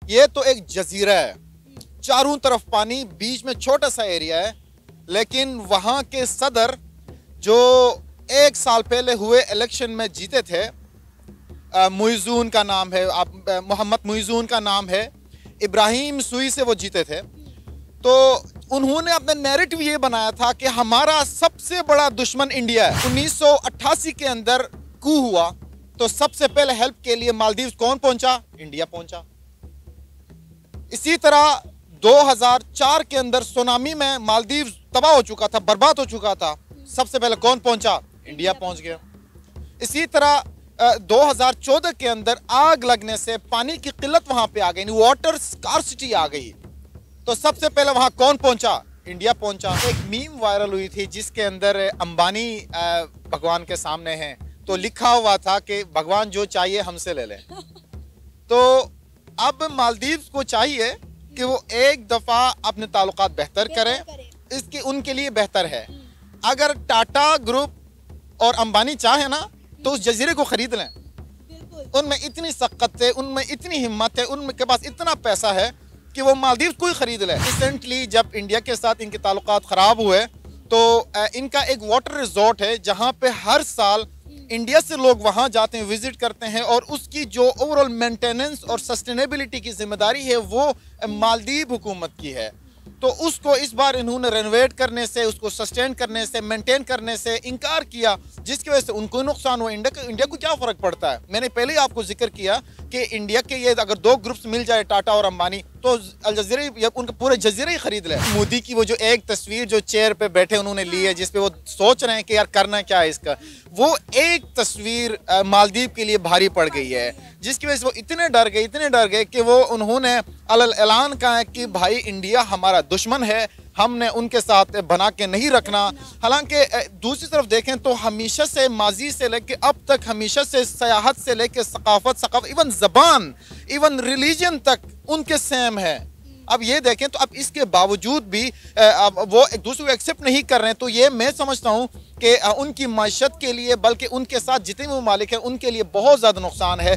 ये तो एक जजीरा है, चारों तरफ पानी, बीच में छोटा सा एरिया है। लेकिन वहाँ के सदर जो 1 साल पहले हुए इलेक्शन में जीते थे, मुइज़ून का नाम है, मोहम्मद मुइज़ून का नाम है, इब्राहिम सूई से वो जीते थे। तो उन्होंने अपना नैरेटिव ये बनाया था कि हमारा सबसे बड़ा दुश्मन इंडिया है। 1988 के अंदर कू हुआ तो सबसे पहले हेल्प के लिए मालदीव कौन पहुंचा? इंडिया पहुंचा। इसी तरह 2004 के अंदर सुनामी में मालदीव तबाह हो चुका था, बर्बाद हो चुका था, सबसे पहले कौन पहुंचा? इंडिया पहुंच गया। इसी तरह 2014 के अंदर आग लगने से पानी की किल्लत वहां पे आ गई, वाटर स्कार्सिटी आ गई, तो सबसे पहले वहां कौन पहुंचा? इंडिया पहुंचा। एक मीम वायरल हुई थी जिसके अंदर अंबानी भगवान के सामने हैं, तो लिखा हुआ था कि भगवान जो चाहिए हमसे ले लें। तो अब मालदीव को चाहिए कि वो एक दफा अपने ताल्लुकात बेहतर करें, इसके उनके लिए बेहतर है। अगर टाटा ग्रुप और अंबानी चाहे ना तो उस जजीरे को खरीद लें, उनमें इतनी सख्त है, उनमें इतनी हिम्मत है, उनके पास इतना पैसा है कि वो मालदीव को ही खरीद ले। रिसेंटली जब इंडिया के साथ इनके ताल्लुकात ख़राब हुए तो इनका एक वाटर रिजॉर्ट है जहाँ पे हर साल इंडिया से लोग वहाँ जाते हैं, विजिट करते हैं, और उसकी जो ओवरऑल मेंटेनेंस और सस्टेनेबिलिटी की जिम्मेदारी है वो मालदीव हुकूमत की है। तो उसको इस बार इन्होंने रेनोवेट करने से, उसको सस्टेन करने से, मेंटेन करने से इनकार किया, जिसकी वजह से उनको नुकसान हुआ। इंडिया को क्या फ़र्क पड़ता है? मैंने पहले ही आपको जिक्र किया कि इंडिया के ये अगर 2 ग्रुप्स मिल जाए, टाटा और अंबानी, तो अल जजीरा या उनके पूरे जजीरे ही खरीद ले। मोदी की वो जो एक तस्वीर जो चेयर पे बैठे उन्होंने ली है, जिसपे वो सोच रहे हैं कि यार करना क्या है इसका, वो एक तस्वीर मालदीव के लिए भारी पड़ गई है, जिसकी वजह से वो इतने डर गए कि वो उन्होंने अलल ऐलान कहा है कि भाई इंडिया हमारा दुश्मन है, हमने उनके साथ बना के नहीं रखना। हालांकि दूसरी तरफ देखें तो हमेशा से, माजी से लेके अब तक, हमेशा से सयाहत से लेके सकाफत, इवन ज़बान, इवन रिलीजन तक उनके सेम है। अब ये देखें तो अब इसके बावजूद भी वो एक दूसरे को एक्सेप्ट नहीं कर रहे हैं, तो ये मैं समझता हूँ कि उनकी माशत के लिए, बल्कि उनके साथ जितने भी ममालिक हैं उनके लिए बहुत ज़्यादा नुकसान है।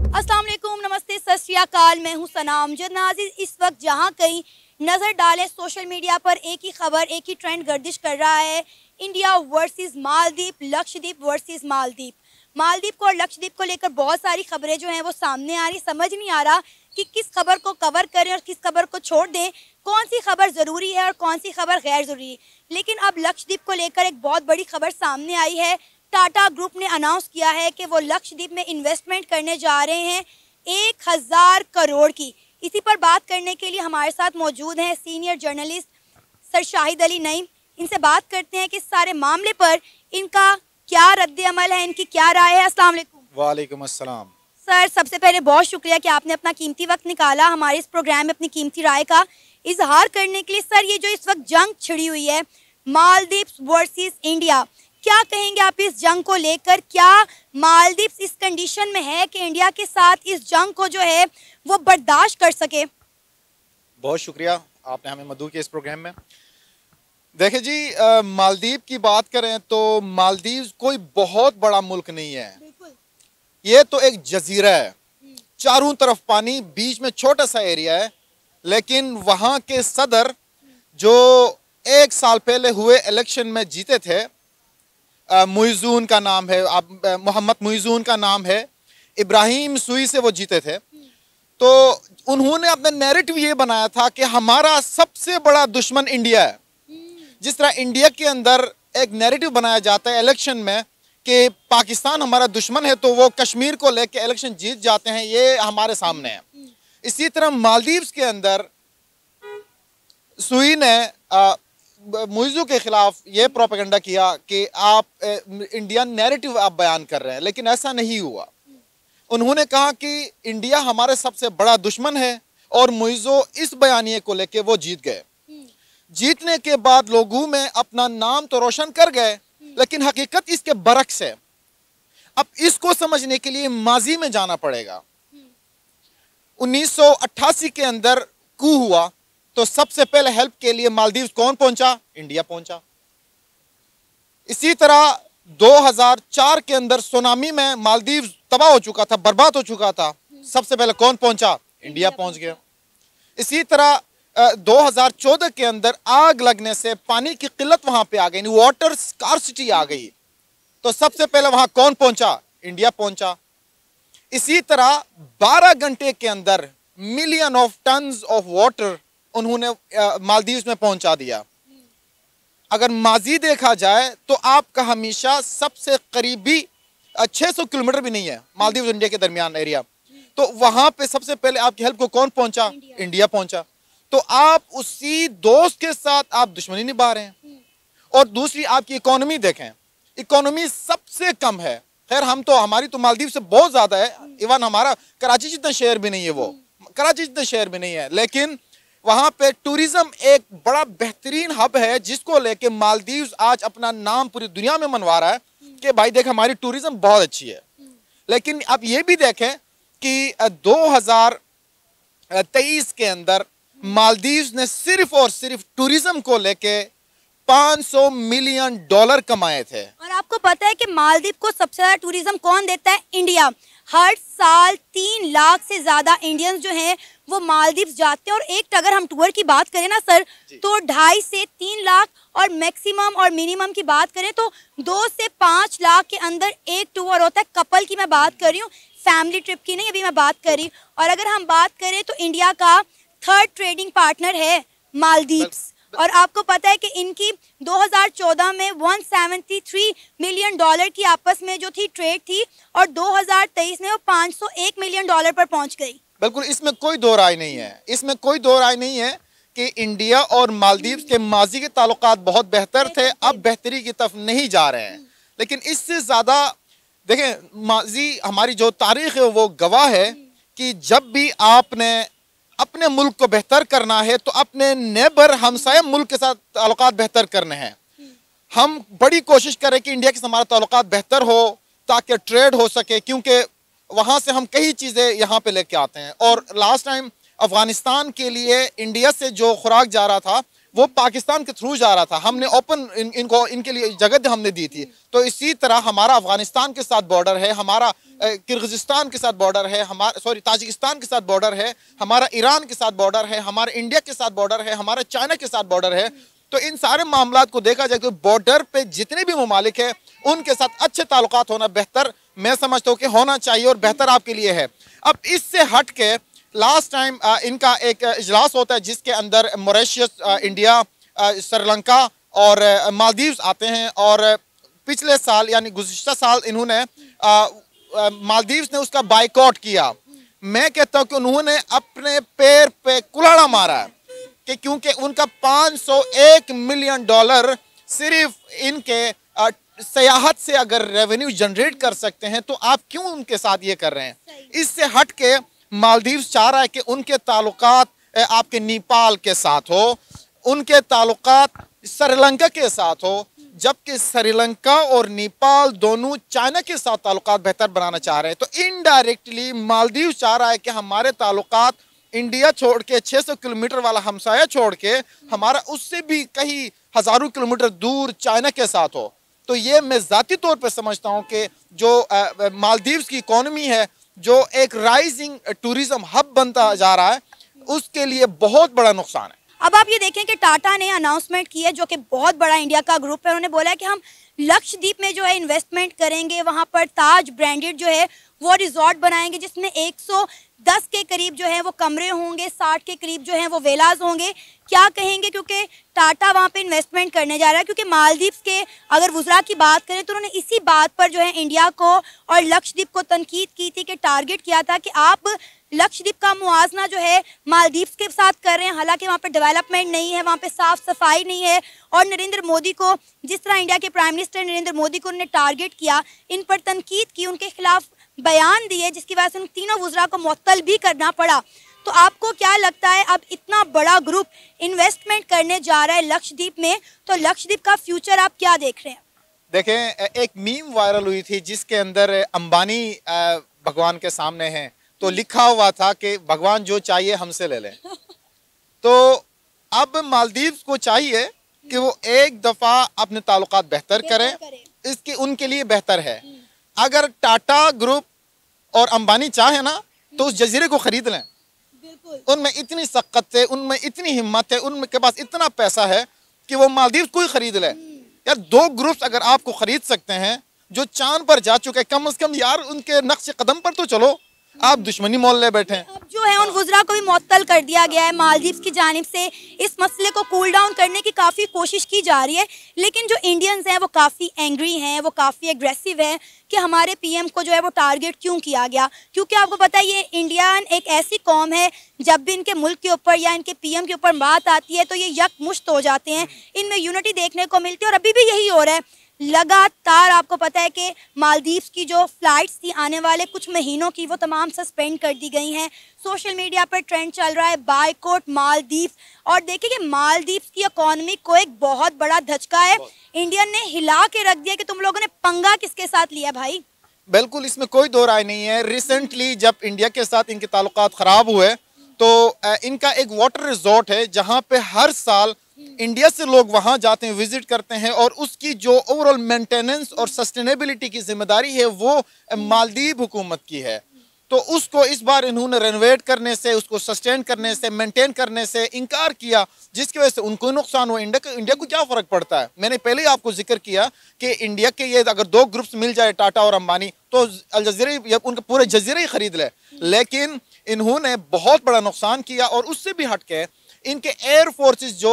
अस्सलाम वालेकुम, नमस्ते, सत श्री अकाल, मैं हूँ सनाम जद नाज़िर। इस वक्त जहाँ कहीं नज़र डालें सोशल मीडिया पर एक ही खबर, एक ही ट्रेंड गर्दिश कर रहा है, India versus Maldives, Lakshadweep versus Maldives. Maldives को और लक्षद्वीप को लेकर बहुत सारी खबरें जो हैं वो सामने आ रही, समझ नहीं आ रहा कि किस खबर को कवर करें और किस खबर को छोड़ दें, कौन सी खबर ज़रूरी है और कौन सी खबर गैर ज़रूरी। लेकिन अब लक्षद्वीप को लेकर एक बहुत बड़ी खबर सामने आई है। टाटा ग्रुप ने अनाउंस किया है कि वो लक्षद्वीप में इन्वेस्टमेंट करने जा रहे हैं 1000 करोड़ की। इसी पर बात करने के लिए हमारे साथ मौजूद हैं senior journalist sir Shahid Ali Naeem. इनसे बात करते हैं कि इस सारे मामले पर इनका क्या रद्द अमल है, इनकी क्या राय है। अस्सलाम वालेकुम। वालेकुम अस्सलाम। सर, सबसे पहले बहुत शुक्रिया कि आपने अपना कीमती वक्त निकाला हमारे इस प्रोग्राम में अपनी कीमती राय का इजहार करने के लिए। सर, ये जो इस वक्त जंग छिड़ी हुई है मालदीव वर्सेस इंडिया, क्या कहेंगे आप इस जंग को लेकर? क्या मालदीव इस कंडीशन में है कि इंडिया के साथ इस जंग को जो है वो बर्दाश्त कर सके? बहुत शुक्रिया, आपने हमें मदऊ किया इस प्रोग्राम में। देखिए जी, मालदीव की बात करें तो मालदीव कोई बहुत बड़ा मुल्क नहीं है, ये तो एक जजीरा है, चारों तरफ पानी, बीच में छोटा सा एरिया है। लेकिन वहाँ के सदर जो 1 साल पहले हुए इलेक्शन में जीते थे, मुइज़ून का नाम है, मोहम्मद मुइज़ून का नाम है, इब्राहिम सूई से वो जीते थे। तो उन्होंने अपना नैरेटिव ये बनाया था कि हमारा सबसे बड़ा दुश्मन इंडिया है। जिस तरह इंडिया के अंदर एक नैरेटिव बनाया जाता है इलेक्शन में कि पाकिस्तान हमारा दुश्मन है, तो वो कश्मीर को लेकर इलेक्शन जीत जाते हैं, ये हमारे सामने है। इसी तरह मालदीव्स के अंदर सूई ने मुइज़ू के खिलाफ ये प्रोपेगेंडा किया कि आप इंडियन नैरेटिव आप बयान कर रहे हैं, लेकिन ऐसा नहीं हुआ। उन्होंने कहा कि इंडिया हमारे सबसे बड़ा दुश्मन है, और मुइज़ू इस बयानिए को लेके वो जीत गए। जीतने के बाद लोगों में अपना नाम तो रोशन कर गए, लेकिन हकीकत इसके बरक्स है। अब इसको समझने के लिए माजी में जाना पड़ेगा। 1988 के अंदर कू हुआ तो सबसे पहले हेल्प के लिए मालदीव कौन पहुंचा? इंडिया पहुंचा। इसी तरह 2004 के अंदर सुनामी में मालदीव तबाह हो चुका था, बर्बाद हो चुका था, सबसे पहले कौन पहुंचा? इंडिया पहुंच गया। इसी तरह 2014 के अंदर आग लगने से पानी की किल्लत वहां पे आ गई, वाटर स्कार्सिटी आ गई, तो सबसे पहले वहां कौन पहुंचा? इंडिया पहुंचा। इसी तरह 12 घंटे के अंदर million of tons of water उन्होंने मालदीव्स में पहुंचा दिया। अगर माजी देखा जाए तो आपका हमेशा सबसे करीबी 600 किलोमीटर भी नहीं है मालदीव इंडिया के दरमियान एरिया, तो वहां पे सबसे पहले आपकी हेल्प को कौन पहुंचा? इंडिया पहुंचा। तो आप उसी दोस्त के साथ आप दुश्मनी निभा रहे हैं। और दूसरी आपकी इकोनॉमी देखें, इकोनॉमी सबसे कम है। खैर हम तो, हमारी तो मालदीव से बहुत ज्यादा है, इवन हमारा कराची जितना शहर भी नहीं है, वो कराची जितना शहर भी नहीं है, लेकिन वहां पे टूरिज्म एक बड़ा बेहतरीन हब है जिसको लेके मालदीव्स आज अपना नाम पूरी दुनिया में मनवा रहा है कि भाई देख हमारी टूरिज्म बहुत अच्छी है। लेकिन आप ये भी देखें कि 2023 के अंदर मालदीव्स ने सिर्फ और सिर्फ टूरिज्म को लेके $500 मिलियन कमाए थे। और आपको पता है कि मालदीव को सबसे ज्यादा टूरिज्म कौन देता है? इंडिया। हर साल 3 लाख से ज्यादा इंडियंस जो हैं वो मालदीव जाते हैं। और एक अगर हम टूर की बात करें ना सर, तो 2.5 से 3 लाख, और मैक्सिमम और मिनिमम की बात करें तो 2 से 5 लाख के अंदर एक टूर होता है। कपल की मैं बात कर रही हूँ, फैमिली ट्रिप की नहीं अभी मैं बात कर रही। और अगर हम बात करें तो इंडिया का 3rd ट्रेडिंग पार्टनर है मालदीव्स। और आपको पता है कि इनकी 2014 में $173 मिलियन की आपस में जो थी ट्रेड थी, और 2023 में वो $501 मिलियन पर पहुंच गई। बिल्कुल, इसमें कोई दो राय नहीं है, इसमें कोई दो राय नहीं है कि इंडिया और मालदीव्स के माजी के ताल्लुकात बहुत बेहतर थे, अब बेहतरी की तरफ नहीं जा रहे हैं। लेकिन इससे ज्यादा देखें, माजी हमारी जो तारीख है वो गवाह है कि जब भी आपने अपने मुल्क को बेहतर करना है तो अपने नेबर हमसाया मुल्क के साथ ताल्लुकात बेहतर करने हैं। हम बड़ी कोशिश करें कि इंडिया के साथ हमारा ताल्लुकात बेहतर हो ताकि ट्रेड हो सके, क्योंकि वहाँ से हम कई चीज़ें यहाँ पे लेके आते हैं। और लास्ट टाइम अफगानिस्तान के लिए इंडिया से जो खुराक जा रहा था वो पाकिस्तान के थ्रू जा रहा था, हमने ओपन इनको इनके लिए जगह हमने दी थी। तो इसी तरह हमारा अफगानिस्तान के साथ बॉर्डर है, हमारा किर्गिस्तान के साथ बॉर्डर है, हमारा ताजिकिस्तान के साथ बॉर्डर है, हमारा ईरान के साथ बॉर्डर है, हमारा इंडिया के साथ बॉर्डर है, हमारा चाइना के साथ बॉर्डर है। तो इन सारे मामलात को देखा जाए तो बॉर्डर पे जितने भी ममालिक है उनके साथ अच्छे ताल्लुकात होना बेहतर मैं समझता हूँ कि होना चाहिए और बेहतर आपके लिए है। अब इससे हट के लास्ट टाइम इनका एक इजलास होता है जिसके अंदर मॉरिशस, इंडिया, श्रीलंका और मालदीव्स आते हैं। और पिछले साल यानी गुज़िश्ता साल इन्होंने मालदीव्स ने उसका बाइकआउट किया। मैं कहता हूँ कि उन्होंने अपने पैर पे कुल्हाड़ा मारा है कि क्योंकि उनका $501 मिलियन सिर्फ इनके सयाहत से अगर रेवेन्यू जनरेट कर सकते हैं तो आप क्यों उनके साथ ये कर रहे हैं। इससे हट के मालदीव्स चाह रहा है कि उनके ताल्लुकात आपके नेपाल के साथ हो, उनके ताल्लुकात श्रीलंका के साथ हो, जबकि श्रीलंका और नेपाल दोनों चाइना के साथ ताल्लुकात बेहतर बनाना चाह रहे हैं। तो इनडायरेक्टली मालदीव चाह रहा है कि हमारे ताल्लुकात इंडिया छोड़ के 600 किलोमीटर वाला हमसाया छोड़ के हमारा उससे भी कई हजारों किलोमीटर दूर चाइना के साथ हो। तो ये मैं ज़ाती तौर पर समझता हूँ कि जो मालदीव्स की इकोनॉमी है जो एक राइजिंग टूरिज्म हब बनता जा रहा है उसके लिए बहुत बड़ा नुकसान है। अब आप ये देखें कि टाटा ने अनाउंसमेंट की है, जो कि बहुत बड़ा इंडिया का ग्रुप है। उन्होंने बोला है कि हम लक्षद्वीप में जो है इन्वेस्टमेंट करेंगे, वहाँ पर ताज ब्रांडेड जो है वो रिजॉर्ट बनाएंगे जिसमें 110 के करीब जो है वो कमरे होंगे, 60 के करीब जो है वो वेलाज होंगे। क्या कहेंगे, क्योंकि टाटा वहाँ पे इन्वेस्टमेंट करने जा रहा है। क्योंकि मालदीव्स के अगर वुज़रा की बात करें तो उन्होंने इसी बात पर जो है इंडिया को और लक्षद्वीप को तनकीद की थी कि टारगेट किया था कि आप लक्षद्वीप का मुआवजा जो है मालदीव्स के साथ कर रहे हैं। हालांकि वहाँ पे डेवलपमेंट नहीं है, वहाँ पे साफ सफाई नहीं है। और नरेंद्र मोदी को, जिस तरह इंडिया के प्राइम मिनिस्टर नरेंद्र मोदी को उन्होंने टारगेट किया, इन पर तनकीद की, उनके खिलाफ बयान दिए, जिसकी वजह से उन तीनों वुज़रा को मुअत्तल भी करना पड़ा। तो आपको क्या लगता है, अब इतना बड़ा ग्रुप इन्वेस्टमेंट करने जा रहा है लक्षद्वीप में, तो लक्षद्वीप का फ्यूचर आप क्या देख रहे हैं? देखें, एक मीम वायरल हुई थी जिसके अंदर अंबानी भगवान के सामने हैं, तो लिखा हुआ था कि भगवान जो चाहिए हमसे ले लें। तो अब मालदीव्स को चाहिए कि वो एक दफ़ा अपने ताल्लुकात बेहतर करें, इसके उनके लिए बेहतर है। अगर टाटा ग्रुप और अंबानी चाहे ना तो उस जजीरे को खरीद लें, उनमें इतनी सख्त है, उनमें इतनी हिम्मत है, उनके पास इतना पैसा है कि वो मालदीव कोई खरीद ले। यार 2 ग्रुप्स अगर आपको खरीद सकते हैं जो चांद पर जा चुके हैं, कम से कम यार उनके नक्शे कदम पर तो चलो, आप दुश्मनी मोल ले बैठे हैं। अब जो है उन वुज़रा को भी मुअत्तल कर दिया गया है। मालदीव्स की जानिब से इस मसले को कूल डाउन करने की काफ़ी कोशिश की जा रही है, लेकिन जो इंडियंस हैं वो काफ़ी एंग्री हैं, वो काफ़ी एग्रेसिव हैं कि हमारे पीएम को जो है वो टारगेट क्यों किया गया। क्योंकि आपको पता है ये इंडियन एक ऐसी कौम है, जब भी इनके मुल्क के ऊपर या इनके पीएम के ऊपर बात आती है तो ये यकमुश्त हो जाते हैं, इनमें यूनिटी देखने को मिलती है। और अभी भी यही हो रहा है। लगातार आपको पता है कि मालदीव्स की जो फ़्लाइट्स थी आने वाले कुछ महीनों की, वो तमाम सस्पेंड कर दी गई हैं। सोशल मीडिया पर ट्रेंड चल रहा है बायकॉट मालदीव्स। और देखिए कि मालदीव्स की इकॉनमी को एक बहुत बड़ा धचका है। इंडियन ने हिला के रख दिया कि तुम लोगों ने पंगा किसके साथ लिया भाई। बिल्कुल, इसमें कोई दो राय नहीं है। रिसेंटली जब इंडिया के साथ इनके ताल्लुकात ख़राब हुए तो इनका एक वाटर रिजॉर्ट है जहाँ पे हर साल इंडिया से लोग वहाँ जाते हैं, विजिट करते हैं, और उसकी जो ओवरऑल मेंटेनेंस और सस्टेनेबिलिटी की जिम्मेदारी है वो मालदीव हुकूमत की है। तो उसको इस बार इन्होंने रेनोवेट करने से, उसको सस्टेन करने से, मेंटेन करने से इनकार किया, जिसकी वजह से उनको नुकसान हुआ। इंडिया को क्या फ़र्क पड़ता है। मैंने पहले ही आपको जिक्र किया कि इंडिया के ये अगर 2 ग्रुप्स मिल जाए, टाटा और अंबानी, तो अल जज़ीरा उनका पूरे जज़ीरा ही खरीद ले। लेकिन इन्होंने बहुत बड़ा नुकसान किया। और उससे भी हट के इनके एयर फोर्सेस जो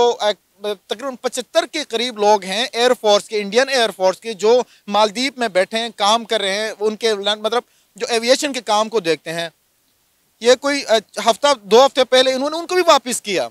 तकरीबन 75 के करीब लोग हैं एयर फोर्स के, इंडियन एयर फोर्स के, जो मालदीव में बैठे हैं, काम कर रहे हैं, उनके मतलब जो एविएशन के काम को देखते हैं, ये कोई 2 हफ्ते पहले इन्होंने उनको भी वापस किया।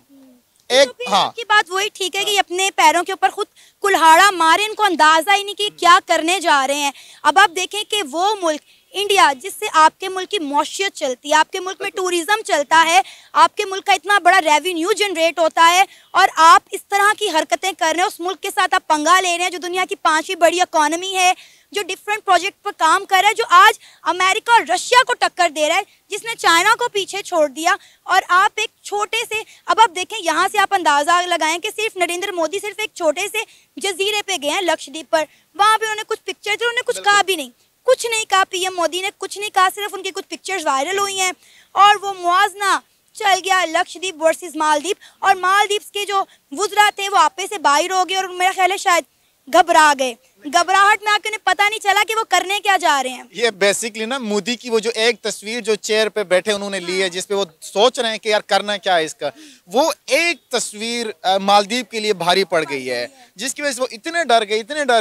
एक तो हाँ, आपकी बात वही ठीक है कि अपने पैरों के ऊपर खुद कुल्हाड़ा मारे, इनको अंदाजा ही नहीं कि क्या करने जा रहे हैं। अब आप देखें कि वो मुल्क इंडिया जिससे आपके मुल्क की मौशियत चलती है, आपके मुल्क में टूरिज्म चलता है, आपके मुल्क का इतना बड़ा रेवेन्यू जनरेट होता है, और आप इस तरह की हरकतें कर रहे हैं, उस मुल्क के साथ आप पंगा ले रहे हैं जो दुनिया की 5वीं बड़ी इकॉनमी है, जो डिफरेंट प्रोजेक्ट पर काम कर रहा है, जो आज अमेरिका और रशिया को टक्कर दे रहा है, जिसने चाइना को पीछे छोड़ दिया। और आप एक छोटे से, अब आप देखें यहाँ से आप अंदाज़ा लगाएं कि सिर्फ नरेंद्र मोदी सिर्फ एक छोटे से जजीरे पे गए हैं लक्षद्वीप पर, वहाँ पे उन्होंने कुछ पिक्चर थे, उन्होंने कुछ कहा भी नहीं, कुछ नहीं कहा। पीएम मोदी ने कुछ नहीं कहा, सिर्फ उनकी कुछ पिक्चर्स वायरल हुई हैं और वो मुआवजा चल गया लक्षद्वीप वर्सेस मालदीव। और मालदीव्स के जो वुज़रा थे वो आपे से बाहर हो गए और मेरा ख्याल है शायद घबरा गए। घबराहट में आके उन्हें पता नहीं चला कि वो करने क्या जा रहे हैं। ये बेसिकली ना मोदी की वो जो एक तस्वीर जो चेयर पे बैठे उन्होंने ली है, जिसपे वो सोच रहे हैं कि यार करना क्या है इसका, वो एक तस्वीर मालदीव के लिए भारी पड़ गई है, जिसकी वजह से वो इतने डर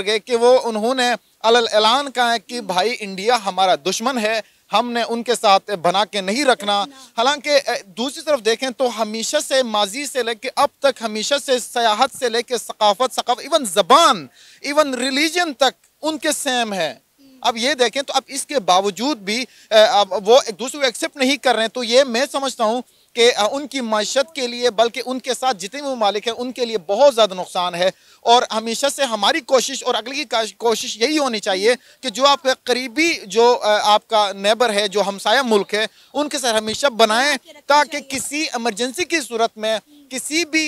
गए कि वो उन्होंने अलग ऐलान कहा है कि भाई इंडिया हमारा दुश्मन है, हमने उनके साथ बना के नहीं रखना। हालांकि दूसरी तरफ देखें तो हमेशा से माजी से लेके अब तक, हमेशा से सयाहत से लेके सकाफत, इवन ज़बान, इवन रिलीजन तक उनके सेम है। अब ये देखें तो अब इसके बावजूद भी अब वो एक दूसरे को एक्सेप्ट नहीं कर रहे हैं। तो ये मैं समझता हूँ कि उनकी माशत के लिए, बल्कि उनके साथ जितने भी ममालिक हैं उनके लिए बहुत ज़्यादा नुकसान है। और हमेशा से हमारी कोशिश और अगली की कोशिश यही होनी चाहिए कि जो आपका करीबी जो आपका नेबर है, जो हमसाया मुल्क है, उनके साथ हमेशा बनाएं, ताकि किसी इमरजेंसी की सूरत में, किसी भी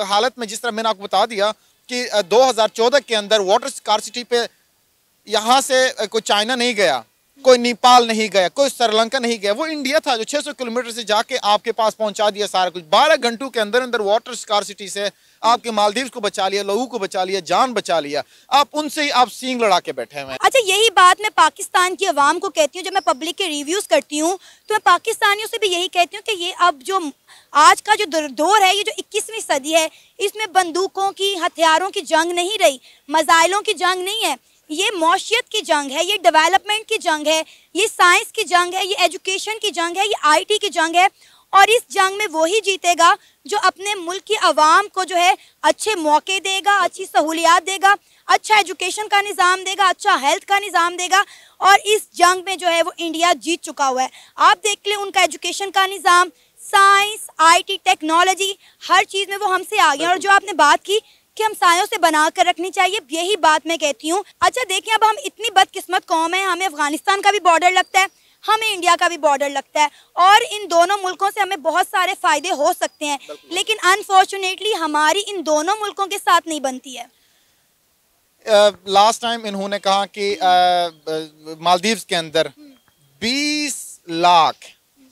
हालत में, जिस तरह मैंने आपको बता दिया कि 2014 के अंदर वाटर स्कार्सिटी पे यहाँ से कोई चाइना नहीं गया, कोई नेपाल नहीं गया, कोई श्रीलंका नहीं गया, वो इंडिया था जो 600 किलोमीटर से जाके आपके पास पहुंचा दिया सारा कुछ। 12 घंटों के अंदर अंदर वाटर स्कार्सिटी से आपके मालदीव को बचा लिया, लोगों को बचा लिया, जान बचा लिया। आप उनसे ही आप सींग लड़ा के बैठे हुए हैं। अच्छा, यही बात मैं पाकिस्तान की आवाम को कहती हूँ। जब मैं पब्लिक के रिव्यूज़ करती हूँ तो मैं पाकिस्तानियों से भी यही कहती हूँ कि ये अब जो आज का जो दौर है, ये जो 21वीं सदी है, इसमें बंदूकों की, हथियारों की जंग नहीं रही, मज़ाइलों की जंग नहीं है, ये मौशियत की जंग है, ये डेवलपमेंट की जंग है, ये साइंस की जंग है, ये एजुकेशन की जंग है, ये आईटी की जंग है। और इस जंग में वही जीतेगा जो अपने मुल्क की आवाम को जो है अच्छे मौके देगा, अच्छी सहूलियात देगा, अच्छा एजुकेशन का निज़ाम देगा, अच्छा हेल्थ का निज़ाम देगा। और इस जंग में जो है वो इंडिया जीत चुका हुआ है। आप देख लें उनका एजुकेशन का निज़ाम, साइंस, आईटी, टेक्नोलॉजी, हर चीज़ में वो हमसे आगे हैं। और जो आपने बात की कि हमसायों से बना कर रखनी चाहिए, यही बात मैं कहती हूँ। अच्छा देखिए, अब हम इतनी बदकिस्मत कौम है, हमें अफगानिस्तान का भी बॉर्डर लगता है, हमें इंडिया का भी बॉर्डर लगता है, और इन दोनों मुल्कों से हमें बहुत सारे फ़ायदे हो सकते हैं, लेकिन अनफॉर्चुनेटली हमारी इन दोनों मुल्कों के साथ नहीं बनती है। लास्ट टाइम इन्होंने कहा कि मालदीव्स के अंदर 20 लाख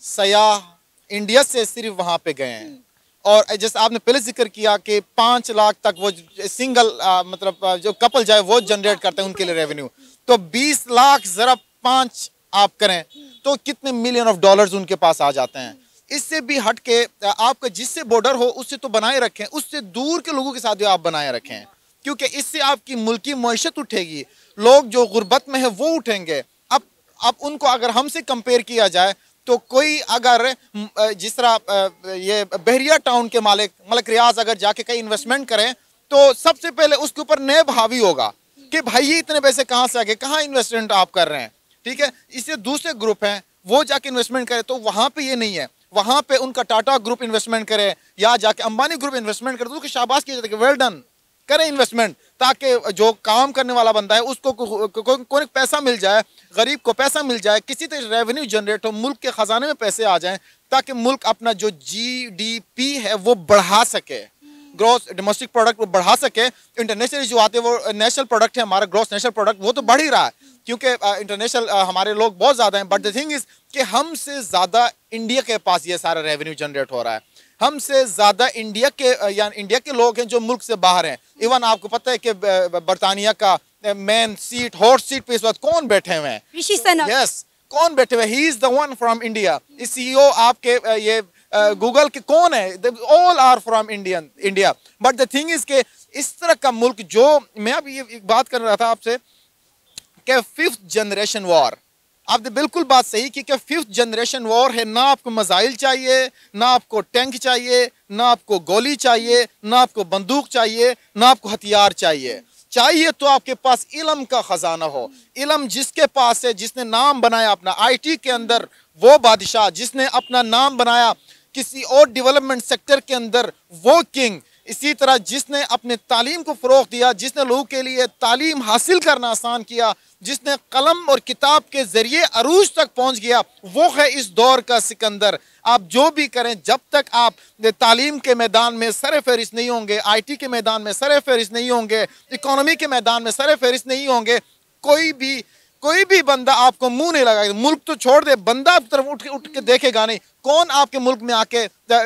सयाह इंडिया से सिर्फ वहां पे गए हैं। और जैसे आपने पहले जिक्र किया कि 5 लाख तक वो सिंगल मतलब जो कपल जाए वो जनरेट करते हैं उनके लिए रेवेन्यू। तो 20 लाख जरा 5 आप करें तो कितने मिलियन ऑफ डॉलर्स उनके पास आ जाते हैं। इससे भी हट के आपका जिससे बॉर्डर हो उससे तो बनाए रखें, उससे दूर के लोगों के साथ भी आप बनाए रखें, क्योंकि इससे आपकी मुल्की मईशत उठेगी, लोग जो गुर्बत में है वो उठेंगे। अब उनको अगर हमसे कंपेयर किया जाए तो कोई अगर जिस तरह ये बहरिया टाउन के मालिक मलिक रियाज अगर जाके कहीं इन्वेस्टमेंट करें तो सबसे पहले उसके ऊपर नेब हावी होगा कि भाई ये इतने पैसे कहाँ से आ गए, कहाँ इन्वेस्टमेंट आप कर रहे हैं, ठीक है। इससे दूसरे ग्रुप हैं वो जाके इन्वेस्टमेंट करे, तो वहां पे ये नहीं है। वहां पे उनका टाटा ग्रुप इन्वेस्टमेंट करे या जाके अंबानी ग्रुप इन्वेस्टमेंट करे तो उसकी शाबाश की जाती है, वेल डन, करें इन्वेस्टमेंट, ताकि जो काम करने वाला बंदा है उसको कोई पैसा मिल जाए, गरीब को पैसा मिल जाए, किसी तरह रेवेन्यू जनरेट हो, मुल्क के खजाने में पैसे आ जाएं, ताकि मुल्क अपना जो GDP है वो बढ़ा सके, ग्रोस डोमेस्टिक प्रोडक्ट बढ़ा सके। इंटरनेशनल जो आते हैं वो नेशनल प्रोडक्ट है हमारा, ग्रोस नेशनल प्रोडक्ट वो तो बढ़ ही रहा है क्योंकि इंटरनेशनल हमारे लोग बहुत ज़्यादा हैं। बट द थिंग इज़ कि हमसे ज़्यादा इंडिया के पास ये सारा रेवेन्यू जनरेट हो रहा है, हमसे ज़्यादा इंडिया के लोग हैं जो मुल्क से बाहर हैं। इवन आपको पता है कि बरतानिया का मेन सीट, हॉट सीट पे इस वक्त कौन बैठे हुए हैं? ऋषि सुनक। यस, कौन बैठे हुए? He is the one from India. इस CEO आपके ये गूगल के कौन है? All are from India. But the thing is के इस तरह का मुल्क, जो मैं अभी ये बात कर रहा था आपसे कि 5th जनरेशन वॉर, आपने बिल्कुल बात सही की कि 5th जनरेशन वॉर है। ना आपको मिसाइल चाहिए, ना आपको टैंक चाहिए, ना आपको गोली चाहिए, ना आपको बंदूक चाहिए, ना आपको हथियार चाहिए तो आपके पास इल्म का खजाना हो। इल्म जिसके पास है, जिसने नाम बनाया अपना IT के अंदर वो बादशाह, जिसने अपना नाम बनाया किसी और डेवलपमेंट सेक्टर के अंदर वो किंग, इसी तरह जिसने अपने तालीम को फ़रोग़ दिया, जिसने लोगों के लिए तालीम हासिल करना आसान किया, जिसने कलम और किताब के ज़रिए अरूज तक पहुँच गया, वो है इस दौर का सिकंदर। आप जो भी करें, जब तक आप तालीम के मैदान में सर फहरिस्त नहीं होंगे, IT के मैदान में सर फहरिस्त नहीं होंगे, इकोनॉमी के मैदान में सर फहरिस्त नहीं होंगे, कोई भी बंदा आपको मुंह नहीं लगाएगा। मुल्क तो छोड़ दे, बंदा आप तरफ उठ के देखेगा नहीं। कौन आपके मुल्क में आके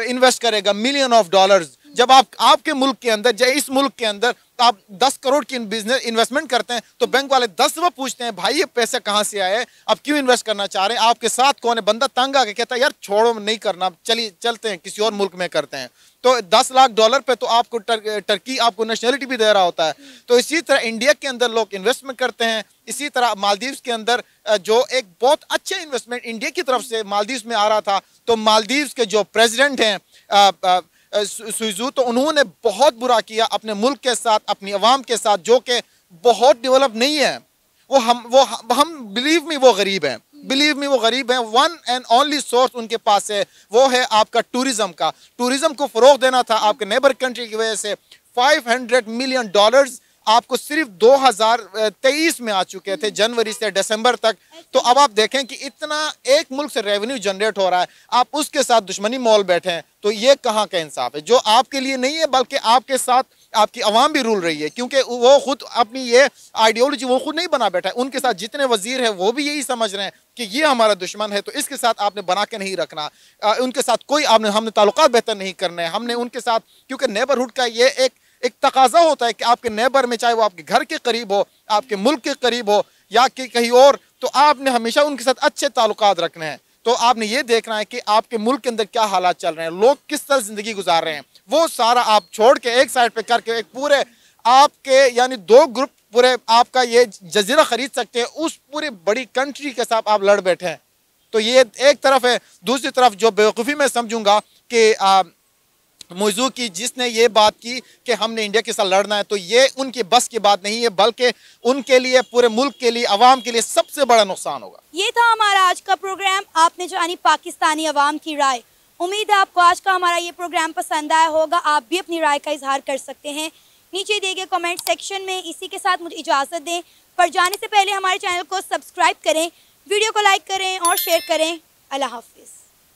इन्वेस्ट करेगा मिलियन ऑफ डॉलर्स? जब आपके मुल्क के अंदर, इस मुल्क के अंदर आप 10 करोड़ की बिजनेस इन्वेस्टमेंट करते हैं तो बैंक वाले 10 दफा पूछते हैं भाई ये पैसे कहाँ से आए, आप क्यों इन्वेस्ट करना चाह रहे हैं, आपके साथ कौन है? बंदा तंग आके कहता है यार छोड़ो, नहीं करना, चलते हैं किसी और मुल्क में करते हैं। तो 10 लाख डॉलर पे तो आपको टर्की आपको नेशनलिटी भी दे रहा होता है। तो इसी तरह इंडिया के अंदर लोग इन्वेस्टमेंट करते हैं। इसी तरह मालदीव्स के अंदर जो एक बहुत अच्छा इन्वेस्टमेंट इंडिया की तरफ से मालदीव्स में आ रहा था, तो मालदीव्स के जो प्रेसिडेंट हैं सुइजू, तो उन्होंने बहुत बुरा किया अपने मुल्क के साथ, अपनी आवाम के साथ, जो कि बहुत डेवलप नहीं है। हम बिलीव मी वो गरीब हैं, बिलीव मी वो गरीब हैं। वन एंड ओनली सोर्स उनके पास है वो है आपका टूरिज्म का। टूरिज्म को फ़रोग़ देना था आपके नेबर कंट्री की वजह से। $500 मिलियन आपको सिर्फ 2023 में आ चुके थे, जनवरी से दिसंबर तक। तो अब आप देखें कि इतना एक मुल्क से रेवेन्यू जनरेट हो रहा है, आप उसके साथ दुश्मनी मोल बैठे हैं, तो ये कहाँ का इंसाफ है? जो आपके लिए नहीं है बल्कि आपके साथ आपकी आवाम भी रूल रही है, क्योंकि वो खुद अपनी ये आइडियोलॉजी वो खुद नहीं बना बैठा है। उनके साथ जितने वजीर हैं वो भी यही समझ रहे हैं कि ये हमारा दुश्मन है, तो इसके साथ आपने बना के नहीं रखना, उनके साथ कोई हमने ताल्लुकात बेहतर नहीं करने हैं। हमने उनके साथ, क्योंकि नेबरहुड का ये एक तकाजा होता है कि आपके नेबर में, चाहे वो आपके घर के करीब हो, आपके मुल्क के करीब हो या कि कहीं और, तो आपने हमेशा उनके साथ अच्छे ताल्लुकात रखने हैं। तो आपने ये देखना है कि आपके मुल्क के अंदर क्या हालात चल रहे हैं, लोग किस तरह जिंदगी गुजार रहे हैं, वो सारा आप छोड़ के एक साइड पे करके एक पूरे आपके यानी 2 ग्रुप पूरे आपका ये जजीरा खरीद सकते हैं, उस पूरी बड़ी कंट्री के साथ आप लड़ बैठे हैं। तो ये एक तरफ है। दूसरी तरफ जो बेवकूफ़ी मैं समझूंगा कि मौजू की जिसने ये बात की कि हमने इंडिया के साथ लड़ना है, तो ये उनकी बस की बात नहीं है, बल्कि उनके लिए, पूरे मुल्क के लिए, अवाम के लिए सबसे बड़ा नुकसान होगा। ये था हमारा आज का प्रोग्राम। आपने जानी पाकिस्तानी अवाम की राय। उम्मीद है आपको आज का हमारा ये प्रोग्राम पसंद आया होगा। आप भी अपनी राय का इजहार कर सकते हैं नीचे दिए गए कमेंट सेक्शन में। इसी के साथ मुझे इजाज़त दें, पर जाने से पहले हमारे चैनल को सब्सक्राइब करें, वीडियो को लाइक करें और शेयर करें। अल्लाह हाफिज़।